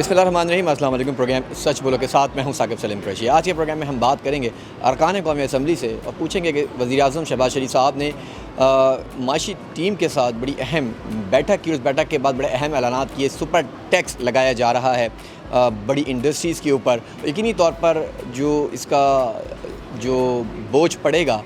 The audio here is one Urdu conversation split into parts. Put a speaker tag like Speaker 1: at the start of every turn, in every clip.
Speaker 1: بسم اللہ الرحمن الرحیم، السلام علیکم۔ پروگرام سچ بولو کے ساتھ میں ہوں ثاقب سلیم قریشی۔ آج کے پروگرام میں ہم بات کریں گے ارکان قومی اسمبلی سے اور پوچھیں گے کہ وزیر اعظم شہباز شریف صاحب نے معاشی ٹیم کے ساتھ بڑی اہم بیٹھک کی، اس بیٹھک کے بعد بڑے اہم اعلانات کیے۔ سپر ٹیکس لگایا جا رہا ہے بڑی انڈسٹریز کے اوپر، یقینی طور پر جو اس کا جو بوجھ پڑے گا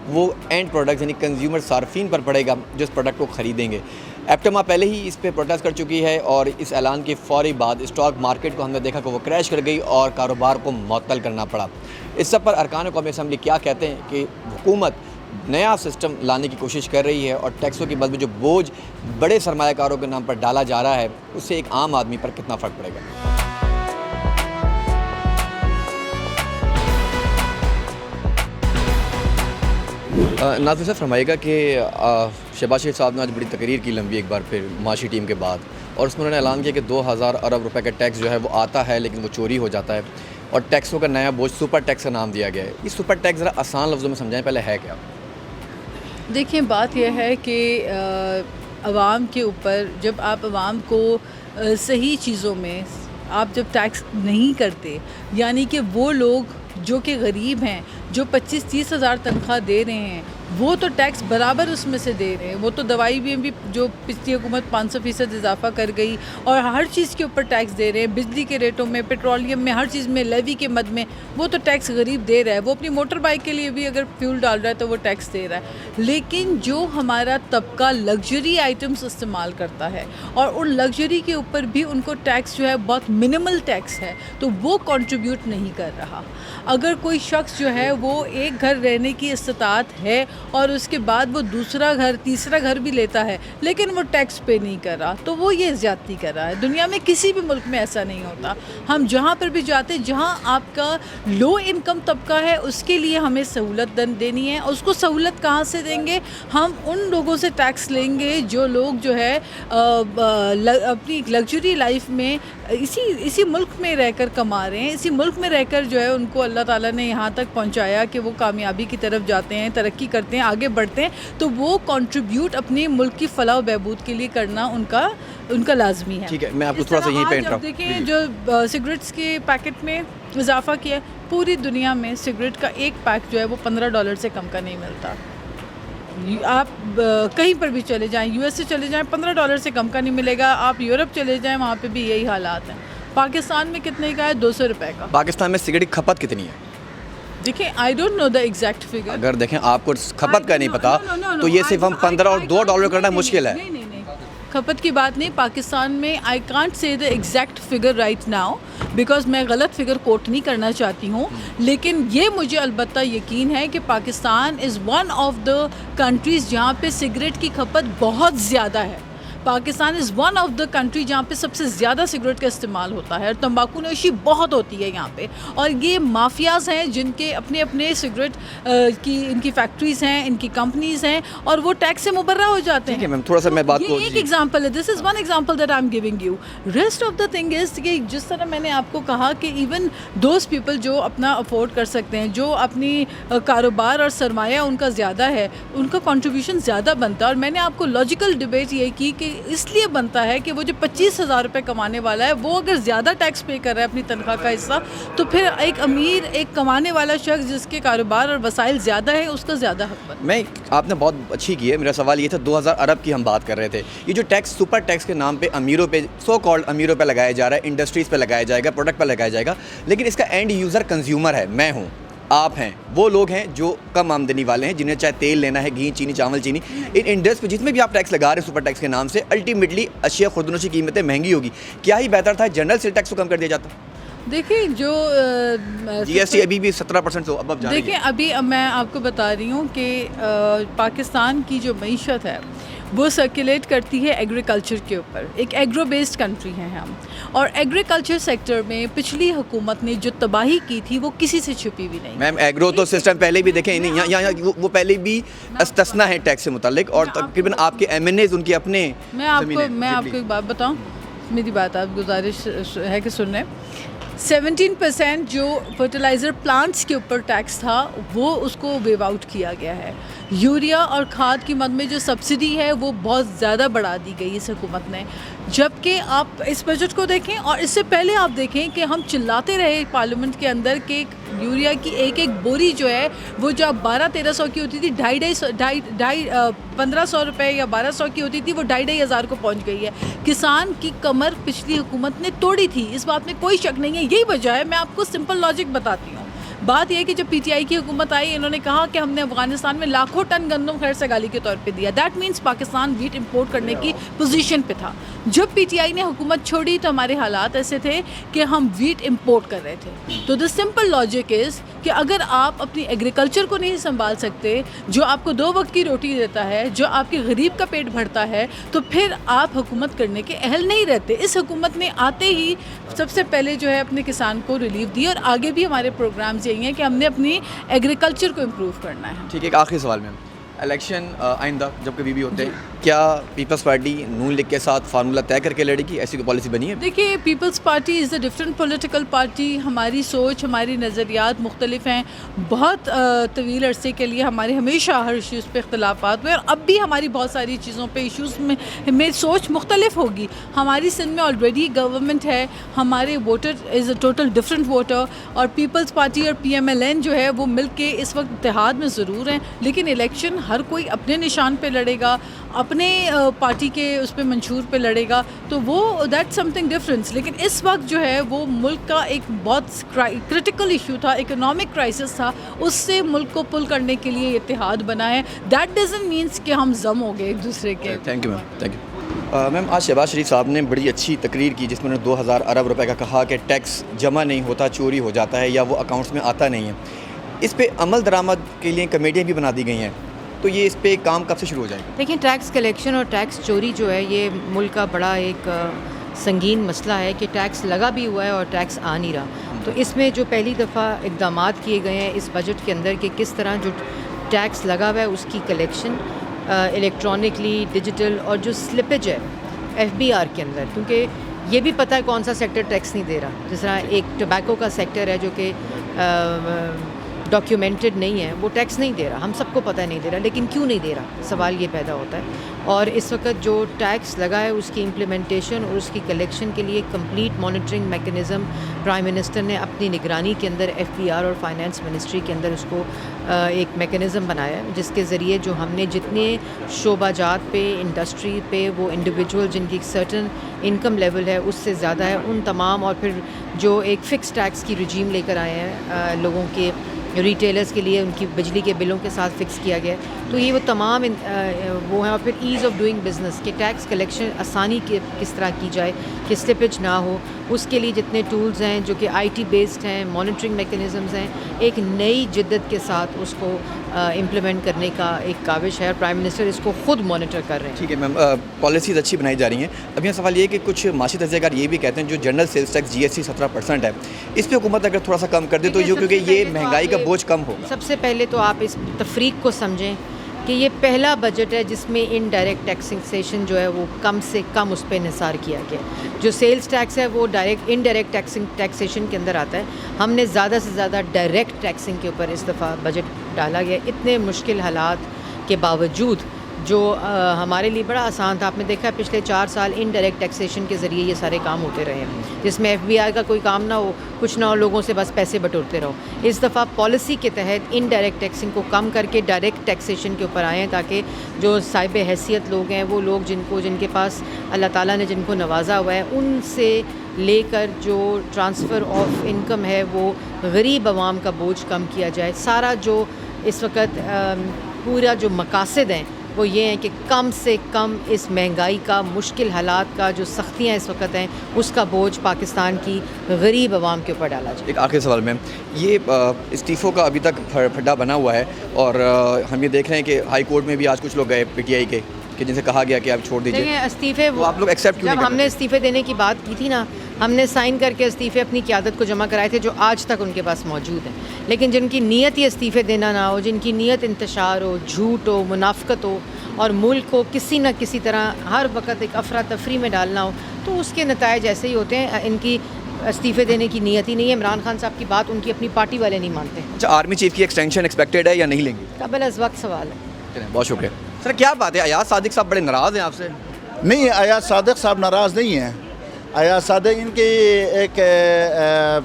Speaker 1: وہ اینڈ پروڈکٹس یعنی کنزیومر صارفین پر پڑے گا جو اس پروڈکٹ کو خریدیں گے۔ ایپٹما پہلے ہی اس پہ پروٹیسٹ کر چکی ہے اور اس اعلان کے فوری بعد اسٹاک مارکیٹ کو ہم نے دیکھا کہ وہ کریش کر گئی اور کاروبار کو معطل کرنا پڑا۔ اس سب پر ارکان قومی اسمبلی کیا کہتے ہیں کہ حکومت نیا سسٹم لانے کی کوشش کر رہی ہے اور ٹیکسوں کی بد میں جو بوجھ بڑے سرمایہ کاروں کے نام پر ڈالا جا رہا ہے اس سے ایک عام آدمی پر کتنا فرق پڑے گا۔ ناظرین صاحب فرمائے گا کہ شہباز شریف صاحب نے آج بڑی تقریر کی لمبی ایک بار پھر معاشی ٹیم کے بعد، اور اس میں انہوں نے اعلان کیا کہ 2000 ارب روپے کا ٹیکس جو ہے وہ آتا ہے لیکن وہ چوری ہو جاتا ہے، اور ٹیکسوں کا نیا بوجھ سپر ٹیکس کا نام دیا گیا ہے۔ یہ سپر ٹیکس ذرا آسان لفظوں میں سمجھائیں پہلے ہے کیا؟
Speaker 2: دیکھیں، بات یہ ہے کہ عوام کے اوپر جب آپ عوام کو صحیح چیزوں میں آپ جب ٹیکس نہیں کرتے، یعنی کہ وہ لوگ جو کہ غریب ہیں، جو 25-30 ہزار تنخواہ دے رہے ہیں، وہ تو ٹیکس برابر اس میں سے دے رہے ہیں۔ وہ تو دوائی بھی جو پچھلی حکومت 500% اضافہ کر گئی اور ہر چیز کے اوپر ٹیکس دے رہے ہیں، بجلی کے ریٹوں میں، پیٹرولیم میں، ہر چیز میں، لیوی کے مد میں وہ تو ٹیکس غریب دے رہا ہے۔ وہ اپنی موٹر بائک کے لیے بھی اگر فیول ڈال رہا ہے تو وہ ٹیکس دے رہا ہے۔ لیکن جو ہمارا طبقہ لگژری آئٹمس استعمال کرتا ہے اور ان لگژری کے اوپر بھی ان کو ٹیکس جو ہے بہت منیمل ٹیکس ہے، تو وہ کنٹریبیوٹ نہیں کر رہا۔ اگر کوئی شخص جو ہے وہ ایک گھر رہنے کی استطاعت ہے اور اس کے بعد وہ دوسرا گھر، تیسرا گھر بھی لیتا ہے لیکن وہ ٹیکس پے نہیں کر رہا، تو وہ یہ زیادتی کر رہا ہے۔ دنیا میں کسی بھی ملک میں ایسا نہیں ہوتا۔ ہم جہاں پر بھی جاتے ہیں، جہاں آپ کا لو انکم طبقہ ہے، اس کے لیے ہمیں سہولت دینی ہے۔ اس کو سہولت کہاں سے دیں گے؟ ہم ان لوگوں سے ٹیکس لیں گے جو لوگ جو ہے اپنی لگژری لائف میں اسی ملک میں رہ کر کما رہے ہیں، اسی ملک میں رہ کر جو ہے ان کو اللہ تعالیٰ نے یہاں تک پہنچایا کہ وہ کامیابی کی طرف جاتے ہیں، ترقی کرتے ہیں، آگے بڑھتے ہیں، تو وہ کنٹریبیوٹ اپنے ملک کی فلاح و بہبود کے لیے کرنا ان کا لازمی ہے۔
Speaker 1: ٹھیک ہے، میں آپ کو تھوڑا سا یہیں پہ
Speaker 2: آپ دیکھیں جو سگریٹس کے پیکٹ میں اضافہ کیا ہے، پوری دنیا میں سگریٹ کا ایک پیک جو ہے وہ $15 سے کم کا نہیں ملتا۔ آپ کہیں پر بھی چلے جائیں، US سے چلے جائیں، $15 سے کم کا نہیں ملے گا۔ آپ یورپ چلے جائیں، وہاں پہ بھی یہی حالات ہیں۔ پاکستان میں کتنے کا ہے؟ $200 کا۔
Speaker 1: پاکستان میں سگریٹ کی کھپت کتنی ہے؟
Speaker 2: دیکھیں، I don't know the exact figure.
Speaker 1: اگر دیکھیں آپ کو کھپت کا نہیں پتا تو یہ صرف ہم 15 اور $2 کرنا مشکل ہے۔
Speaker 2: نہیں، کھپت کی بات نہیں۔ پاکستان میں I can't say the exact figure right now because میں غلط فگر کوٹ نہیں کرنا چاہتی ہوں، لیکن یہ مجھے البتہ یقین ہے کہ Pakistan is one of the countries جہاں پہ سگریٹ کی کھپت بہت زیادہ ہے۔ Pakistan is one of the country جہاں پہ سب سے زیادہ سگریٹ کا استعمال ہوتا ہے اور تمباکو نوشی بہت ہوتی ہے یہاں پہ، اور یہ مافیاز ہیں جن کے اپنے سگریٹ کی ان کی فیکٹریز ہیں، ان کی کمپنیز ہیں، اور وہ ٹیکس سے مبرہ ہو جاتے ہیں۔
Speaker 1: ٹھیک ہے میم، تھوڑا سا میں بات کو
Speaker 2: یہ ایک ایگزامپل ہے، this is one example that I am giving you. Rest of the thing is کہ جس طرح میں نے آپ کو کہا کہ ایون دوز پیپل جو اپنا افورڈ کر سکتے ہیں، جو اپنی کاروبار اور سرمایہ ان کا زیادہ ہے، ان کا کنٹریبیوشن زیادہ بنتا ہے۔ اور میں نے آپ کو لاجیکل ڈبیٹ یہ کی کہ اس لیے بنتا ہے کہ وہ جو 25,000 روپے کمانے والا ہے، وہ اگر زیادہ ٹیکس پے کر رہا ہے اپنی تنخواہ کا حصہ، تو پھر ایک امیر، ایک کمانے والا شخص جس کے کاروبار اور وسائل زیادہ ہیں، اس کا زیادہ حق بنتا ہے۔
Speaker 1: آپ نے بہت اچھی کی ہے۔ میرا سوال یہ تھا 2000 ارب کی ہم بات کر رہے تھے۔ یہ جو ٹیکس سپر ٹیکس کے نام پہ امیروں پہ، سو کالڈ امیروں پہ لگایا جا رہا ہے، انڈسٹریز پہ لگایا جائے گا، پروڈکٹ پہ لگایا جائے گا، لیکن اس کا اینڈ یوزر کنزیومر ہے، میں ہوں، آپ ہیں، وہ لوگ ہیں جو کم آمدنی والے ہیں، جنہیں چاہے تیل لینا ہے، گھی، چینی، چاول، چینی، ان انڈسٹریز پہ جس میں بھی آپ ٹیکس لگا رہے ہیں سپر ٹیکس کے نام سے، الٹیمیٹلی اشیاء خوردنوش کی قیمتیں مہنگی ہوگی۔ کیا ہی بہتر تھا جنرل سیل ٹیکس کو کم کر دیا جاتا؟
Speaker 2: دیکھیں، جو
Speaker 1: GST ابھی بھی 17% سے ابو جا رہی ہے۔
Speaker 2: دیکھیں، ابھی میں آپ کو بتا رہی ہوں کہ پاکستان کی جو معیشت ہے وہ سرکولیٹ کرتی ہے ایگریکلچر کے اوپر۔ ایک ایگرو بیسڈ کنٹری ہیں ہم، اور ایگریکلچر سیکٹر میں پچھلی حکومت نے جو تباہی کی تھی وہ کسی سے چھپی بھی نہیں۔
Speaker 1: میم ایگرو تو سسٹم پہلے بھی دیکھیں، یہاں وہ پہلے بھی استثنا ہے ٹیکس سے متعلق، اور تقریباً آپ کے MNAs ان کے اپنے۔
Speaker 2: میں آپ کو ایک بات بتاؤں، میری بات آپ گزارش ہے کہ سن رہے ہیں. 17% جو فرٹیلائزر پلانٹس کے اوپر ٹیکس تھا وہ اس کو ویو آؤٹ کیا گیا ہے. یوریا اور کھاد کی مد میں جو سبسڈی ہے وہ بہت زیادہ بڑھا دی گئی اس حکومت نے. جبکہ آپ اس بجٹ کو دیکھیں اور اس سے پہلے آپ دیکھیں کہ ہم چلاتے رہے پارلیمنٹ کے اندر کہ یوریا کی ایک بوری جو ہے وہ جو 1200-1300 کی ہوتی تھی 1500 روپے یا 1200 کی ہوتی تھی وہ 2500 کو پہنچ گئی ہے. کسان کی کمر پچھلی حکومت نے توڑی تھی, اس بات میں کوئی شک نہیں ہے. یہی وجہ ہے, میں آپ کو سمپل لاجک بتاتی ہوں. بات یہ ہے کہ جب پی ٹی آئی کی حکومت آئی انہوں نے کہا کہ ہم نے افغانستان میں لاکھوں ٹن گندم خیر سگالی کے طور پہ دیا. That means Pakistan wheat import کرنے کی پوزیشن پہ تھا. جب پی ٹی آئی نے حکومت چھوڑی تو ہمارے حالات ایسے تھے کہ ہم ویٹ امپورٹ کر رہے تھے. تو دا سمپل لاجک از کہ اگر آپ اپنی ایگریکلچر کو نہیں سنبھال سکتے, جو آپ کو 2 وقت کی روٹی دیتا ہے, جو آپ کے غریب کا پیٹ بھرتا ہے, تو پھر آپ حکومت کرنے کے اہل نہیں رہتے. اس حکومت نے آتے ہی سب سے پہلے جو ہے اپنے کسان کو ریلیف دی, اور آگے بھی ہمارے پروگرامز یہی ہیں کہ ہم نے اپنی ایگریکلچر کو امپروو کرنا ہے.
Speaker 1: ٹھیک ہے, ایک آخری سوال میم. الیکشن آئندہ جب کبھی بھی ہوتے ہیں, کیا پیپلز پارٹی نون لیگ کے ساتھ فارمولہ طے کر کے لڑے گی؟ ایسی کوئی پالیسی بنی ہے؟
Speaker 2: دیکھیے, Peoples Party is a different political party. ہماری سوچ, ہماری نظریات مختلف ہیں. بہت طویل عرصے کے لیے ہمارے ہمیشہ ہر ایشوز پہ اختلافات ہوئے, اور اب بھی ہماری بہت ساری چیزوں پہ ایشوز میں سوچ مختلف ہوگی. ہماری سندھ میں آلریڈی گورنمنٹ ہے, ہمارے voter is a total different voter, اور پیپلز پارٹی اور پی ایم ایل این جو ہے وہ مل کے اس وقت اتحاد میں ضرور ہیں, لیکن الیکشن ہر کوئی اپنے نشان پہ لڑے گا, اپنے پارٹی کے اس پہ منشور پہ لڑے گا, تو وہ دیٹ سم تھنگ ڈفرینس. لیکن اس وقت جو ہے وہ ملک کا ایک بہت کرٹیکل ایشو تھا, اکنامک کرائسس تھا, اس سے ملک کو پل کرنے کے لیے اتحاد بنا ہے. دیٹ ڈزنٹ مینس کہ ہم ضم ہو گئے ایک دوسرے کے.
Speaker 1: Thank you ma'am, thank you. Ma'am, آج شہباز شریف صاحب نے بڑی اچھی تقریر کی جس میں انہوں نے 2000 ارب روپے کا کہا کہ ٹیکس جمع نہیں ہوتا, چوری ہو جاتا ہے یا وہ اکاؤنٹس میں آتا نہیں ہے. اس پہ عمل درآمد کے لیے کمیٹیاں بھی بنا دی گئی ہیں, تو یہ اس پہ کام کب سے شروع ہو جائے گا؟
Speaker 3: دیکھیں, ٹیکس کلیکشن اور ٹیکس چوری جو ہے یہ ملک کا بڑا ایک سنگین مسئلہ ہے کہ ٹیکس لگا بھی ہوا ہے اور ٹیکس آ نہیں رہا. تو اس میں جو پہلی دفعہ اقدامات کیے گئے ہیں اس بجٹ کے اندر کہ کس طرح جو ٹیکس لگا ہوا ہے اس کی کلیکشن الیکٹرانکلی, ڈیجیٹل, اور جو سلپیج ہے ایف بی آر کے اندر, کیونکہ یہ بھی پتہ ہے کون سا سیکٹر ٹیکس نہیں دے رہا. جس طرح ایک ٹوبیکو کا سیکٹر ہے جو کہ ڈاکیومنٹڈ نہیں ہے, وہ ٹیکس نہیں دے رہا. ہم سب کو پتہ نہیں دے رہا, لیکن کیوں نہیں دے رہا, سوال یہ پیدا ہوتا ہے. اور اس وقت جو ٹیکس لگا ہے اس کی امپلیمنٹیشن اور اس کی کلیکشن کے لیے complete monitoring mechanism prime minister نے اپنی نگرانی کے اندر ایف بی آر اور فائنانس منسٹری کے اندر اس کو ایک میکنزم بنایا ہے, جس کے ذریعے جو ہم نے جتنے شعبہ جات پہ, انڈسٹری پہ, وہ انڈیویجول جن کی سرٹن انکم لیول ہے اس سے زیادہ ہے, ان تمام, اور پھر جو ایک فکس ٹیکس کی رجیم لے کر آئے ہیں لوگوں کے ریٹیلرز کے لیے, ان کی بجلی کے بلوں کے ساتھ فکس کیا گیا ہے. تو یہ وہ تمام وہ ہیں. اور پھر ایز آف ڈوئنگ بزنس کہ ٹیکس کلیکشن آسانی کے کس طرح کی جائے کہ سلپیج نہ ہو, اس کے لیے جتنے ٹولز ہیں جو کہ آئی ٹی بیسڈ ہیں, مانیٹرنگ میکنزمز ہیں, ایک نئی جدت کے ساتھ اس کو امپلیمنٹ کرنے کا ایک کاوش ہے, اور پرائم منسٹر اس کو خود مانیٹر کر رہے ہیں.
Speaker 1: ٹھیک ہے میم, پالیسیز اچھی بنائی جا رہی ہیں. اب یہ سوال یہ ہے کہ کچھ معاشی تجزیہ کار یہ بھی کہتے ہیں جو general sales tax G S T 17% ہے, اس پہ حکومت اگر تھوڑا سا کم کر دے تو کیونکہ یہ مہنگائی کا بوجھ کم ہوگا.
Speaker 3: سب سے پہلے تو آپ اس تفریق کو سمجھیں کہ یہ پہلا بجٹ ہے جس میں انڈائریکٹ ٹیکسیشن جو ہے وہ کم سے کم اس پہ انحصار کیا گیا. جو سیلز ٹیکس ہے وہ انڈائریکٹ ٹیکسیشن کے اندر آتا ہے. ہم نے زیادہ سے زیادہ ڈائریکٹ ٹیکسنگ کے اوپر اس دفعہ بجٹ ڈالا گیا. اتنے مشکل حالات کے باوجود جو ہمارے لیے بڑا آسان تھا. آپ نے دیکھا پچھلے 4 سال انڈائریکٹ ٹیکسیشن کے ذریعے یہ سارے کام ہوتے رہے ہیں, جس میں ایف بی آئی کا کوئی کام نہ ہو, کچھ نہ ہو, لوگوں سے بس پیسے بٹورتے رہو. اس دفعہ پالیسی کے تحت انڈائریکٹ ٹیکسنگ کو کم کر کے ڈائریکٹ ٹیکسیشن کے اوپر آئے ہیں, تاکہ جو صاحب حیثیت لوگ ہیں, وہ لوگ جن کے پاس اللہ تعالیٰ نے جن کو نوازا ہوا ہے, ان سے لے کر جو ٹرانسفر آف انکم ہے وہ غریب عوام کا بوجھ کم کیا جائے. سارا جو اس وقت پورا جو مقاصد ہیں وہ یہ ہیں کہ کم سے کم اس مہنگائی کا, مشکل حالات کا, جو سختیاں اس وقت ہیں, اس کا بوجھ پاکستان کی غریب عوام کے اوپر ڈالا جائے.
Speaker 1: ایک آخری سوال میم, یہ استعفوں کا ابھی تک پھڈا بنا ہوا ہے, اور ہم یہ دیکھ رہے ہیں کہ ہائی کورٹ میں بھی آج کچھ لوگ گئے پی ٹی آئی کے, کہ جن سے کہا گیا کہ آپ چھوڑ دیجیے.
Speaker 3: دیکھیں, استعفے
Speaker 1: آپ لوگ ایکسیپٹ کیوں نہیں
Speaker 3: جب ہم نے استعفے دینے کی بات کی تھی نا, ہم نے سائن کر کے استعفے اپنی قیادت کو جمع کرائے تھے جو آج تک ان کے پاس موجود ہیں. لیکن جن کی نیت یہ استعفے دینا نہ ہو, جن کی نیت انتشار ہو, جھوٹ ہو, منافقت ہو, اور ملک کو کسی نہ کسی طرح ہر وقت ایک افراتفری میں ڈالنا ہو, تو اس کے نتائج ایسے ہی ہوتے ہیں. ان کی استعفے دینے کی نیت ہی نہیں ہے. عمران خان صاحب کی بات ان کی اپنی پارٹی والے نہیں مانتے.
Speaker 1: اچھا آرمی چیف کی ایکسٹینشن ایکسپیکٹڈ ہے یا نہیں لیں گے؟
Speaker 3: قبل از وقت سوال ہے.
Speaker 1: چلیں بہت شکریہ. سر کیا بات ہے ایاز صادق صاحب بڑے ناراض ہیں آپ سے؟
Speaker 4: نہیں، ایاز صادق صاحب ناراض نہیں ہیں. ایاز صادق ان کی ایک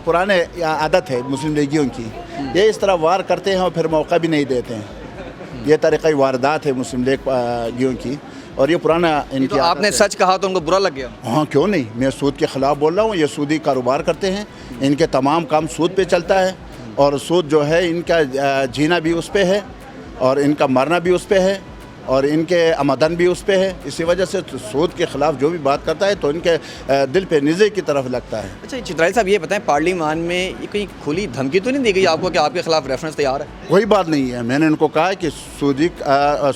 Speaker 4: پرانے عادت ہے مسلم لیگیوں کی. یہ اس طرح وار کرتے ہیں اور پھر موقع بھی نہیں دیتے ہیں. یہ طریقۂ واردات ہے مسلم لیگیوں کی اور یہ پرانا ان
Speaker 1: تو
Speaker 4: کی
Speaker 1: آپ نے سچ کہا تو ان کو برا لگ گیا؟
Speaker 4: ہاں کیوں نہیں، میں سود کے خلاف بول رہا ہوں. یہ سودی کاروبار کرتے ہیں. ان کے تمام کام سود پہ چلتا ہے اور سود جو ہے ان کا جینا بھی اس پہ ہے اور ان کا مرنا بھی اس پہ ہے اور ان کے آمدن بھی اس پہ ہے. اسی وجہ سے سود کے خلاف جو بھی بات کرتا ہے تو ان کے دل پہ نیزے کی طرف لگتا ہے.
Speaker 1: اچھا چترالی صاحب یہ بتائیں پارلیمان میں یہ کوئی کھلی دھمکی تو نہیں دی گئی آپ کو کہ آپ کے خلاف ریفرنس تیار ہے؟
Speaker 4: کوئی بات نہیں ہے. میں نے ان کو کہا کہ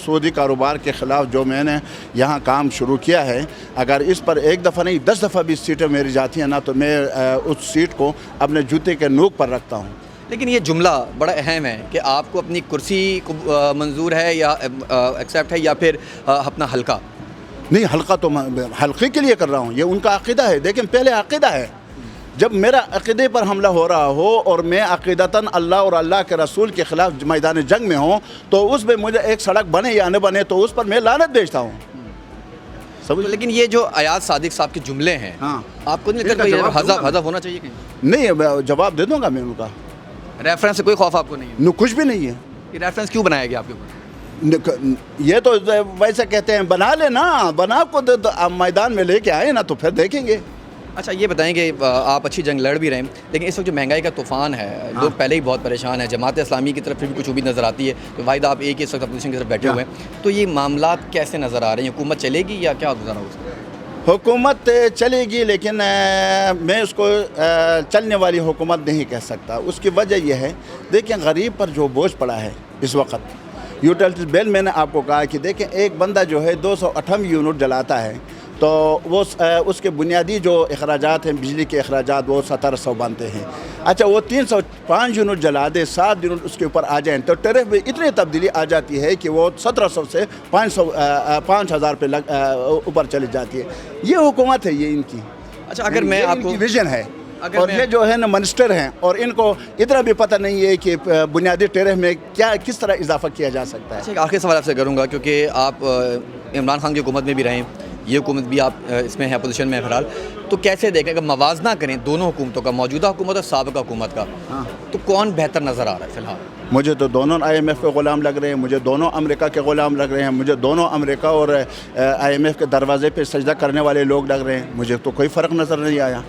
Speaker 4: سودی کاروبار کے خلاف جو میں نے یہاں کام شروع کیا ہے، اگر اس پر ایک دفعہ نہیں 10 دفعہ بھی سیٹیں میری جاتی ہیں نا تو میں اس سیٹ کو اپنے جوتے کے نوک پر رکھتا ہوں.
Speaker 1: لیکن یہ جملہ بڑا اہم ہے کہ آپ کو اپنی کرسی منظور ہے یا ایکسیپٹ ہے یا پھر اپنا حلقہ؟
Speaker 4: نہیں، حلقہ تو حلقے کے لیے کر رہا ہوں. یہ ان کا عقیدہ ہے. دیکھیں پہلے عقیدہ ہے. جب میرا عقیدے پر حملہ ہو رہا ہو اور میں عقیدتاً اللہ اور اللہ کے رسول کے خلاف میدان جنگ میں ہوں تو اس میں مجھے ایک سڑک بنے یا نہ بنے تو اس پر میں لعنت بھیجتا ہوں.
Speaker 1: لیکن یہ جو ایاز صادق صاحب کے جملے ہیں
Speaker 4: ہاں،
Speaker 1: آپ کو نہیں لگتا کہ حذف ہونا چاہیے کہیں؟
Speaker 4: نہیں، جواب دے دوں گا میں ان کا.
Speaker 1: ریفرنس سے کوئی خوف آپ کو نہیں ہے؟
Speaker 4: کچھ بھی نہیں ہے.
Speaker 1: یہ ریفرنس کیوں بنایا گیا آپ کے اوپر؟
Speaker 4: یہ تو ویسے کہتے ہیں بنا لے نا، بنا کو میدان میں لے کے آئے نا تو پھر دیکھیں گے.
Speaker 1: اچھا یہ بتائیں کہ آپ اچھی جنگ لڑ بھی رہے ہیں لیکن اس وقت جو مہنگائی کا طوفان ہے لوگ پہلے ہی بہت پریشان ہیں. جماعت اسلامی کی طرف بھی کچھ بھی نظر آتی ہے تو واحد آپ ایک ہی اس وقت اپوزیشن کی طرف بیٹھے ہوئے ہیں تو یہ معاملات کیسے نظر آ رہے ہیں؟ حکومت چلے گی یا کیا گزارا ہوگا؟
Speaker 4: حکومت چلے گی لیکن میں اس کو چلنے والی حکومت نہیں کہہ سکتا. اس کی وجہ یہ ہے دیکھیں غریب پر جو بوجھ پڑا ہے اس وقت یوٹیلٹی بل. میں نے آپ کو کہا کہ دیکھیں ایک بندہ جو ہے 208 یونٹ جلاتا ہے تو وہ اس کے بنیادی جو اخراجات ہیں بجلی کے اخراجات وہ 1700 بنتے ہیں. اچھا وہ 305 یونٹ جلا دے 7 یونٹ اس کے اوپر آ جائیں تو ٹیرف میں اتنی تبدیلی آ جاتی ہے کہ وہ 1700 سے 5000 پہ اوپر چلی جاتی ہے. یہ حکومت ہے یہ ان کی.
Speaker 1: اچھا اگر میں آپ کو
Speaker 4: ویژن ہے اور یہ جو ہے نا منسٹر ہیں اور ان کو اتنا بھی پتہ نہیں ہے کہ بنیادی ٹیرف میں کس طرح اضافہ کیا جا سکتا ہے.
Speaker 1: اچھا آخری سوال آپ سے کروں گا کیونکہ آپ عمران خان کی حکومت میں بھی رہے ہیں، یہ حکومت بھی آپ اس میں ہے اپوزیشن میں فی الحال، تو کیسے دیکھیں اگر موازنہ کریں دونوں حکومتوں کا، موجودہ حکومت اور سابقہ حکومت کا، تو کون بہتر نظر آ رہا ہے فی الحال؟
Speaker 4: مجھے تو دونوں IMF کے غلام لگ رہے ہیں. مجھے دونوں امریکہ کے غلام لگ رہے ہیں. مجھے دونوں امریکہ اور IMF کے دروازے پہ سجدہ کرنے والے لوگ لگ رہے ہیں. مجھے تو کوئی فرق نظر نہیں آیا.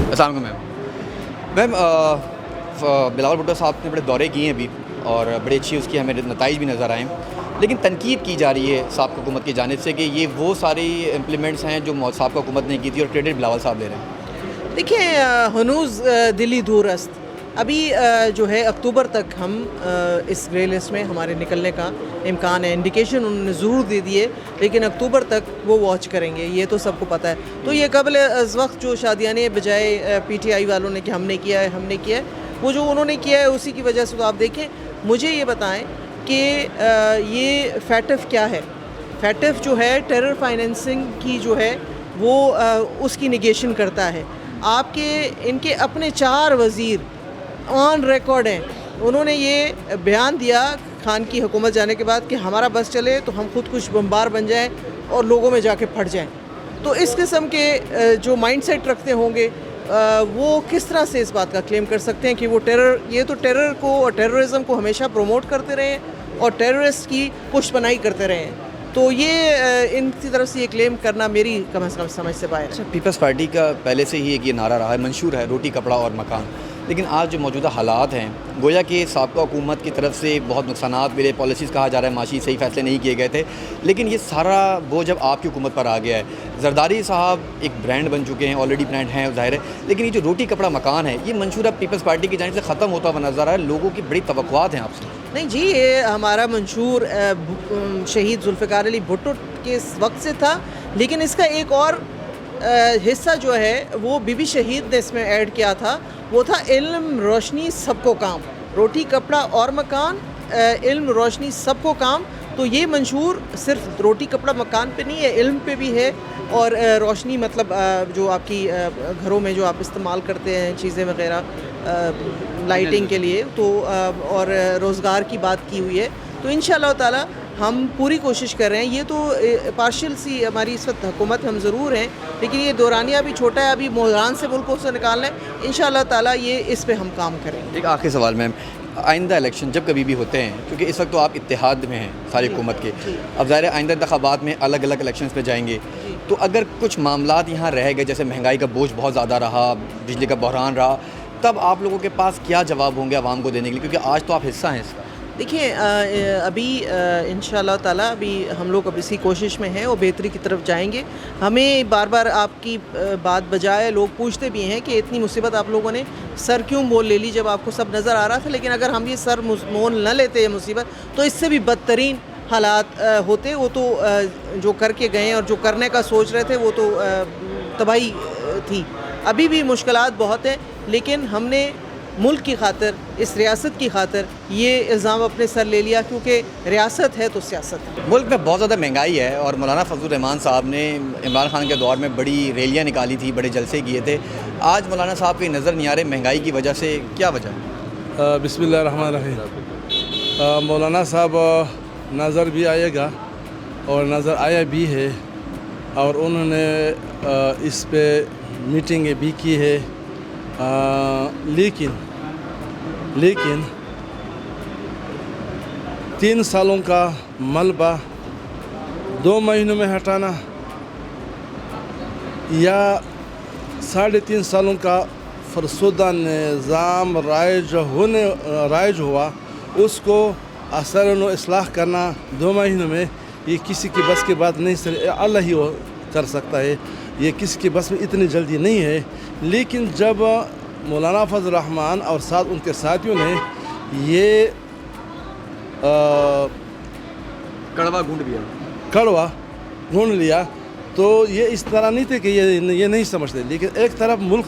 Speaker 1: السلام علیکم میم. بلاول بھٹو صاحب نے بڑے دورے کیے ہیں ابھی اور بڑی اچھی اس کی ہمیں نتائج بھی نظر آئے ہیں لیکن تنقید کی جا رہی ہے سابقہ حکومت کی جانب سے کہ یہ وہ ساری امپلیمنٹس ہیں جو سابقہ حکومت نے کی تھی اور کریڈٹ بلاول صاحب لے رہے ہیں.
Speaker 5: دیکھیں ہنوز دلی دور است. ابھی جو ہے اکتوبر تک ہم اس گرے لسٹ میں ہمارے نکلنے کا امکان ہے. انڈیکیشن انہوں نے ضرور دے دی ہے لیکن اکتوبر تک وہ واچ کریں گے، یہ تو سب کو پتہ ہے. تو یہ قبل از وقت جو شادیانے بجائے PTI والوں نے کہ ہم نے کیا ہے وہ جو انہوں نے کیا ہے اسی کی وجہ سے. تو آپ دیکھیں مجھے یہ بتائیں کہ یہ فیٹف کیا ہے. فیٹف جو ہے ٹیرر فائنینسنگ کی جو ہے وہ اس کی نگیشن کرتا ہے. آپ کے ان کے اپنے 4 وزیر آن ریکارڈ ہیں. انہوں نے یہ بیان دیا خان کی حکومت جانے کے بعد کہ ہمارا بس چلے تو ہم خود کچھ بمبار بن جائیں اور لوگوں میں جا کے پھٹ جائیں. تو اس قسم کے جو مائنڈ سیٹ رکھتے ہوں گے وہ کس طرح سے اس بات کا کلیم کر سکتے ہیں کہ وہ یہ تو ٹیرر کو اور ٹیررزم کو ہمیشہ پروموٹ کرتے رہے ہیں اور ٹیررسٹ کی پشت پناہی کرتے رہے ہیں. تو یہ ان کی طرف سے یہ کلیم کرنا میری کم از کم سمجھ سے باہر ہے.
Speaker 1: پیپلز پارٹی کا پہلے سے ہی ایک یہ نعرہ رہا ہے، منشور ہے، روٹی کپڑا اور مکان. لیکن آج جو موجودہ حالات ہیں گویا کہ سابقہ حکومت کی طرف سے بہت نقصانات ملے، پالیسیز کہا جا رہا ہے معاشی صحیح فیصلے نہیں کیے گئے تھے، لیکن یہ سارا بوجھ جب آپ کی حکومت پر آ گیا ہے. زرداری صاحب ایک برانڈ بن چکے ہیں، آلریڈی برانڈ ہیں ظاہر ہے، لیکن یہ جو روٹی کپڑا مکان ہے یہ منشور اب پیپلز پارٹی کی جانب سے ختم ہوتا ہوا نظر آ رہا ہے. لوگوں کی بڑی توقعات ہیں آپ سے.
Speaker 5: نہیں جی، یہ ہمارا منشور شہید ذوالفقار علی بھٹو کے وقت سے تھا، لیکن اس کا ایک اور حصہ جو ہے وہ بی بی شہید نے اس میں ایڈ کیا تھا. وہ تھا علم روشنی سب کو کام. روٹی کپڑا اور مکان علم روشنی سب کو کام. تو یہ منشور صرف روٹی کپڑا مکان پہ نہیں ہے, علم پہ بھی ہے, اور روشنی مطلب جو آپ کی گھروں میں جو آپ استعمال کرتے ہیں چیزیں وغیرہ لائٹنگ کے لیے, تو اور روزگار کی بات کی ہوئی ہے. تو انشاءاللہ تعالی ہم پوری کوشش کر رہے ہیں. یہ تو پارشل سی ہماری اس وقت حکومت ہم ضرور ہیں, لیکن یہ دورانیہ بھی چھوٹا ہے, ابھی بحران سے ملک کو سے نکالنا ہے. انشاءاللہ تعالی یہ اس پہ ہم کام کریں گے.
Speaker 1: ایک آخری سوال میم, آئندہ الیکشن جب کبھی بھی ہوتے ہیں, کیونکہ اس وقت تو آپ اتحاد میں ہیں ساری حکومت کے, اب ظاہر ہے آئندہ انتخابات میں الگ الگ الیکشنز پہ جائیں گے, تو اگر کچھ معاملات یہاں رہ گئے, جیسے مہنگائی کا بوجھ بہت زیادہ رہا, بجلی کا بحران رہا, تب آپ لوگوں کے پاس کیا جواب ہوں گے عوام کو دینے کے لیے, کیونکہ آج تو آپ حصہ ہیں اس کا؟
Speaker 5: دیکھیں ابھی انشاءاللہ تعالی ابھی ہم لوگ اب اسی کوشش میں ہیں اور بہتری کی طرف جائیں گے. ہمیں بار بار آپ کی بات بجائے لوگ پوچھتے بھی ہیں کہ اتنی مصیبت آپ لوگوں نے سر کیوں مول لے لی جب آپ کو سب نظر آ رہا تھا, لیکن اگر ہم یہ سر مول نہ لیتے یہ مصیبت تو اس سے بھی بدترین حالات ہوتے. وہ تو جو کر کے گئے اور جو کرنے کا سوچ رہے تھے وہ تو تباہی تھی. ابھی بھی مشکلات بہت ہیں, لیکن ہم نے ملک کی خاطر, اس ریاست کی خاطر یہ الزام اپنے سر لے لیا, کیونکہ ریاست ہے تو سیاست ہے.
Speaker 1: ملک میں بہت زیادہ مہنگائی ہے, اور مولانا فضل الرحمان صاحب نے عمران خان کے دور میں بڑی ریلیاں نکالی تھی, بڑے جلسے کیے تھے. آج مولانا صاحب کی نظر نہیں آ رہے مہنگائی کی وجہ سے, کیا وجہ ہے؟
Speaker 6: بسم اللہ الرحمن الرحیم. مولانا صاحب نظر بھی آئے گا اور نظر آیا بھی ہے, اور انہوں نے اس پہ میٹنگیں بھی کی ہے, لیکن 3 سالوں کا ملبہ 2 مہینوں میں ہٹانا یا 3.5 سالوں کا فرسودہ نظام رائج ہوا, اس کو اثر و اصلاح کرنا 2 مہینوں میں, یہ کسی کی بس کی بات نہیں, اللہ ہی کر سکتا ہے, یہ کسی کی بس میں اتنی جلدی نہیں ہے. لیکن جب مولانا فضل الرحمان اور ساتھ ان کے ساتھیوں نے یہ
Speaker 1: کڑوا
Speaker 6: ڈھونڈ لیا, تو یہ اس طرح نہیں تھے کہ یہ نہیں سمجھتے, لیکن ایک طرف ملک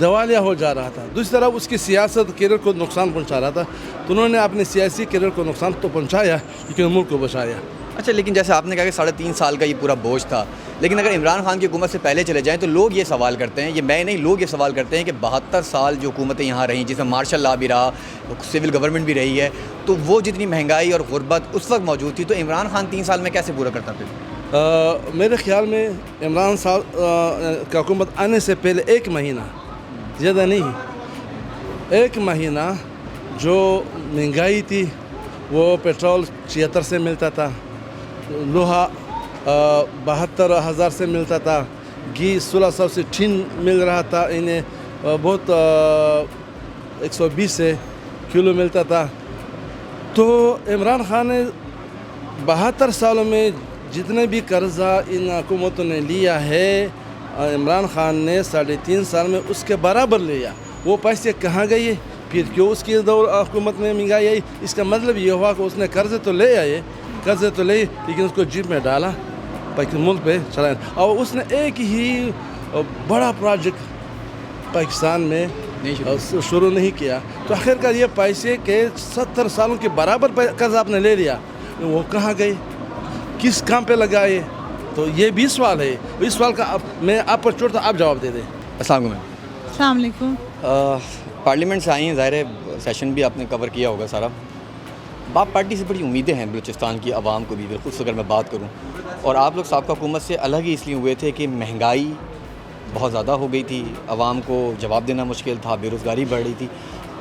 Speaker 6: دیوالیہ ہو جا رہا تھا, دوسری طرف اس کی سیاست کیریئر کو نقصان پہنچا رہا تھا, تو انہوں نے اپنے سیاسی کیریئر کو نقصان تو پہنچایا لیکن ملک کو بچایا.
Speaker 1: اچھا, لیکن جیسے آپ نے کہا کہ 3.5 سال کا یہ پورا بوجھ تھا, لیکن اگر عمران خان کی حکومت سے پہلے چلے جائیں تو لوگ یہ سوال کرتے ہیں, یہ میں نہیں, لوگ یہ سوال کرتے ہیں کہ 72 سال جو حکومتیں یہاں رہیں, جس میں مارشل لا بھی رہا, سول گورنمنٹ بھی رہی ہے, تو وہ جتنی مہنگائی اور غربت اس وقت موجود تھی, تو عمران خان 3 سال میں کیسے پورا کرتا پھر؟
Speaker 6: میرے خیال میں عمران صاحب کا حکومت آنے سے پہلے 1 مہینہ, زیادہ نہیں, 1 مہینہ جو مہنگائی تھی, وہ پیٹرول 76 سے ملتا تھا, لوہا 72,000 سے ملتا تھا, گھی 1600 سے ٹین مل رہا تھا, انہیں بہت 120 سے کلو ملتا تھا. تو عمران خان نے 72 سالوں میں جتنے بھی قرضہ ان حکومتوں نے لیا ہے, عمران خان نے 3.5 سال میں اس کے برابر لیا. وہ پیسے کہاں گئے, پھر کیوں اس کی حکومت میں مہنگائی آئی؟ اس کا مطلب یہ ہوا کہ اس نے قرضے تو لے لیکن اس کو جیب میں ڈالا, ملک پہ چلایا, اور اس نے ایک ہی بڑا پروجیکٹ پاکستان میں شروع نہیں کیا. تو آخرکار یہ پیسے کے 70 سالوں کے برابر قرض آپ نے لے لیا, وہ کہاں گئے, کس کام پہ لگائے؟ تو یہ بھی سوال ہے. اس سوال کا میں آپ پر چھوڑتا, آپ جواب دے دیں.
Speaker 1: السلام علیکم.
Speaker 2: السلام علیکم.
Speaker 1: پارلیمنٹ سے آئی ہیں, ظاہر ہے سیشن بھی آپ نے کور کیا ہوگا سارا. باپ پارٹی سے بڑی امیدیں ہیں بلوچستان کی عوام کو بھی, بالخصوص اگر میں بات کروں, اور آپ لوگ سابقہ حکومت سے الگ ہی اس لیے ہوئے تھے کہ مہنگائی بہت زیادہ ہو گئی تھی, عوام کو جواب دینا مشکل تھا, بے روزگاری بڑھ رہی تھی.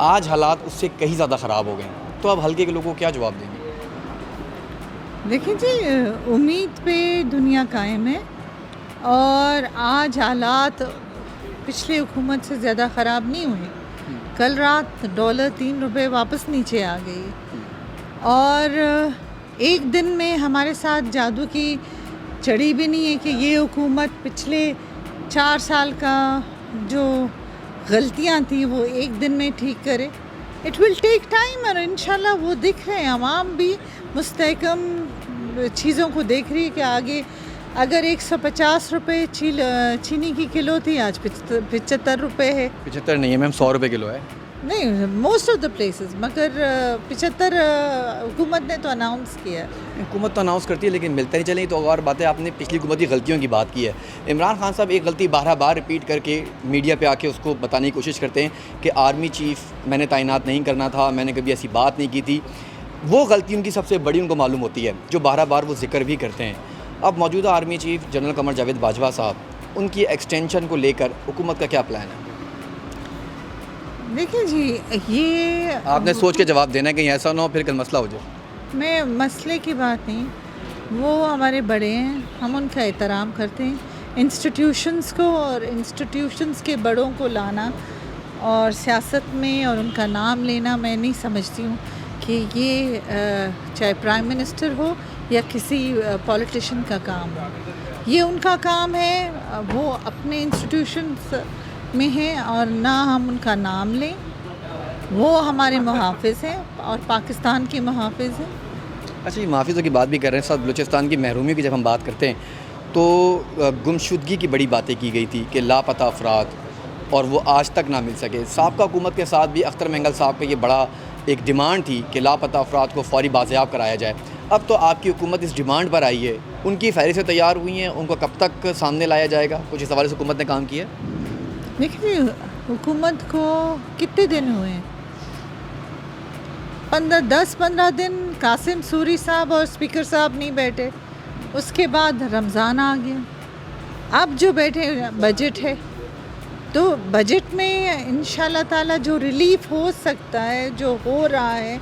Speaker 1: آج حالات اس سے کہیں زیادہ خراب ہو گئے ہیں, تو اب حلقے کے لوگوں کو کیا جواب دیں گے؟
Speaker 2: دیکھیں جی, امید پہ دنیا قائم ہے, اور آج حالات پچھلے حکومت سے زیادہ خراب نہیں ہوئے. کل رات ڈالر 3 روپے واپس نیچے آ گئی, اور ایک دن میں ہمارے ساتھ جادو کی چڑھی بھی نہیں ہے کہ یہ حکومت پچھلے 4 سال کا جو غلطیاں تھیں وہ ایک دن میں ٹھیک کرے. اٹ ول ٹیک ٹائم, اور انشاءاللہ وہ دکھ رہے ہیں, عوام بھی مستحکم چیزوں کو دیکھ رہی ہے کہ آگے اگر 150 روپے چینی کی کلو تھی, آج 75 روپے ہے.
Speaker 1: 75 نہیں ہے میم, 100 روپے کلو ہے.
Speaker 2: نہیں موسٹ آف دا پلیسز، مگر 75 حکومت نے تو اناؤنس کیا.
Speaker 1: حکومت تو اناؤنس کرتی ہے لیکن ملتا نہیں چلیں. تو اور بات ہے، آپ نے پچھلی حکومت کی غلطیوں کی بات کی ہے. عمران خان صاحب ایک غلطی بار ریپیٹ کر کے میڈیا پہ آ کے اس کو بتانے کی کوشش کرتے ہیں کہ آرمی چیف میں نے تعینات نہیں کرنا تھا، میں نے کبھی ایسی بات نہیں کی تھی. وہ غلطی ان کی سب سے بڑی ان کو معلوم ہوتی ہے جو بار وہ ذکر بھی کرتے ہیں. اب موجودہ army chief general Qamar Javed Bajwa صاحب، ان کی ایکسٹینشن کو لے کر حکومت کا کیا پلان ہے؟
Speaker 2: دیکھیں جی، یہ
Speaker 1: آپ نے سوچ کے جواب دینا ہے، کہیں ایسا نہ ہو پھر کل مسئلہ ہو جائے.
Speaker 2: میں مسئلے کی بات نہیں، وہ ہمارے بڑے ہیں، ہم ان کا احترام کرتے ہیں. انسٹیٹیوشنز کو اور انسٹیٹیوشنز کے بڑوں کو لانا اور سیاست میں اور ان کا نام لینا، میں نہیں سمجھتی ہوں کہ یہ چاہے پرائم منسٹر ہو یا کسی پولیٹیشین کا کام ہو. یہ ان کا کام ہے، وہ اپنے انسٹیٹیوشنز میں ہیں اور نہ ہم ان کا نام لیں. وہ ہمارے محافظ ہیں اور پاکستان کے محافظ ہیں.
Speaker 1: اچھا، یہ محافظوں کی بات بھی کر رہے ہیں. ساتھ بلوچستان کی محرومی کی جب ہم بات کرتے ہیں تو گمشدگی کی بڑی باتیں کی گئی تھی کہ لاپتہ افراد، اور وہ آج تک نہ مل سکے. سابقہ حکومت کے ساتھ بھی اختر مینگل صاحب کا یہ بڑا ایک ڈیمانڈ تھی کہ لاپتہ افراد کو فوری بازیاب کرایا جائے. اب تو آپ کی حکومت اس ڈیمانڈ پر آئی ہے، ان کی فہرستیں تیار ہوئی ہیں، ان کو کب تک سامنے لایا جائے گا؟ کچھ اس حوالے سے حکومت نے کام کیا ہے؟
Speaker 2: دیکھیے، حکومت کو کتنے دن ہوئے ہیں؟ 10-15 دن قاسم سوری صاحب اور اسپیکر صاحب نہیں بیٹھے. اس کے بعد رمضان آ گیا. اب جو بیٹھے بجٹ ہے، تو بجٹ میں انشاءاللہ تعالیٰ جو ریلیف ہو سکتا ہے، جو ہو رہا ہے،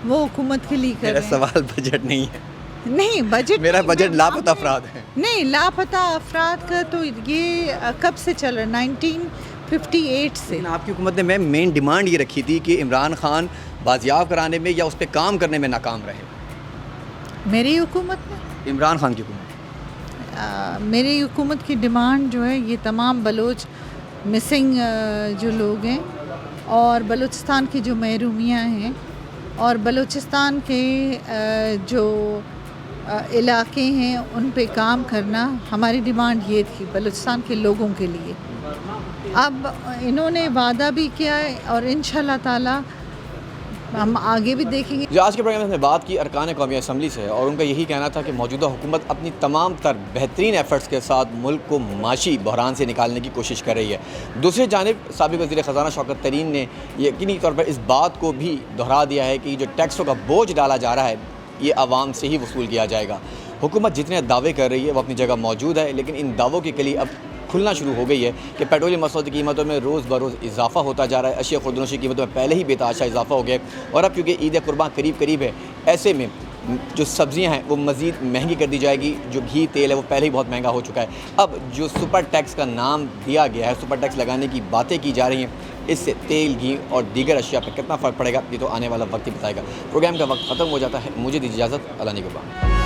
Speaker 2: وہ حکومت کے لیے کر
Speaker 1: میرا
Speaker 2: رہے ہیں.
Speaker 1: سوال بجٹ نہیں ہے،
Speaker 2: نہیں بجٹ،
Speaker 1: میرا بجٹ لاپتہ افراد ہے.
Speaker 2: نہیں، لاپتہ افراد کا تو یہ کب سے چل رہا ہے؟ 1958 سے.
Speaker 1: لیکن آپ کی حکومت نے مین ڈیمانڈ یہ رکھی تھی کہ عمران خان بازیاب کرانے میں یا اس پہ کام کرنے میں ناکام رہے.
Speaker 2: میری حکومت نے،
Speaker 1: عمران خان کی حکومت
Speaker 2: میری حکومت کی ڈیمانڈ جو ہے، یہ تمام بلوچ مسنگ جو لوگ ہیں اور بلوچستان کی جو محرومیاں ہیں اور بلوچستان کے جو علاقے ہیں ان پہ کام کرنا، ہماری ڈیمانڈ یہ تھی بلوچستان کے لوگوں کے لیے. اب انہوں نے وعدہ بھی کیا ہے اور انشاءاللہ تعالیٰ ہم آگے بھی دیکھیں گے.
Speaker 1: جو آج کے پروگرام میں ہم نے بات کی ارکان قومی اسمبلی سے، اور ان کا یہی کہنا تھا کہ موجودہ حکومت اپنی تمام تر بہترین ایفرٹس کے ساتھ ملک کو معاشی بحران سے نکالنے کی کوشش کر رہی ہے. دوسری جانب سابق وزیر خزانہ شوکت ترین نے یقینی طور پر اس بات کو بھی دہرا دیا ہے کہ جو ٹیکسوں کا بوجھ ڈالا جا رہا ہے یہ عوام سے ہی وصول کیا جائے گا. حکومت جتنے دعوے کر رہی ہے وہ اپنی جگہ موجود ہے، لیکن ان دعووں کی کلی اب کھلنا شروع ہو گئی ہے کہ پیٹرولیم مصنوعات کی قیمتوں میں روز بروز اضافہ ہوتا جا رہا ہے. اشیاء خودروشی کی قیمتوں میں پہلے ہی بے تحاشا اضافہ ہو گیا، اور اب کیونکہ عید قربان قریب ہے، ایسے میں جو سبزیاں ہیں وہ مزید مہنگی کر دی جائے گی. جو گھی تیل ہے وہ پہلے ہی بہت مہنگا ہو چکا ہے. اب جو سپر ٹیکس کا نام دیا گیا ہے، سپر ٹیکس لگانے کی باتیں کی جا رہی ہیں، اس سے تیل، گھی اور دیگر اشیاء پہ کتنا فرق پڑے گا یہ تو آنے والا وقت ہی بتائے گا. پروگرام کا وقت ختم ہو جاتا ہے، مجھے دیجیے اجازت. اللہ نگہبان.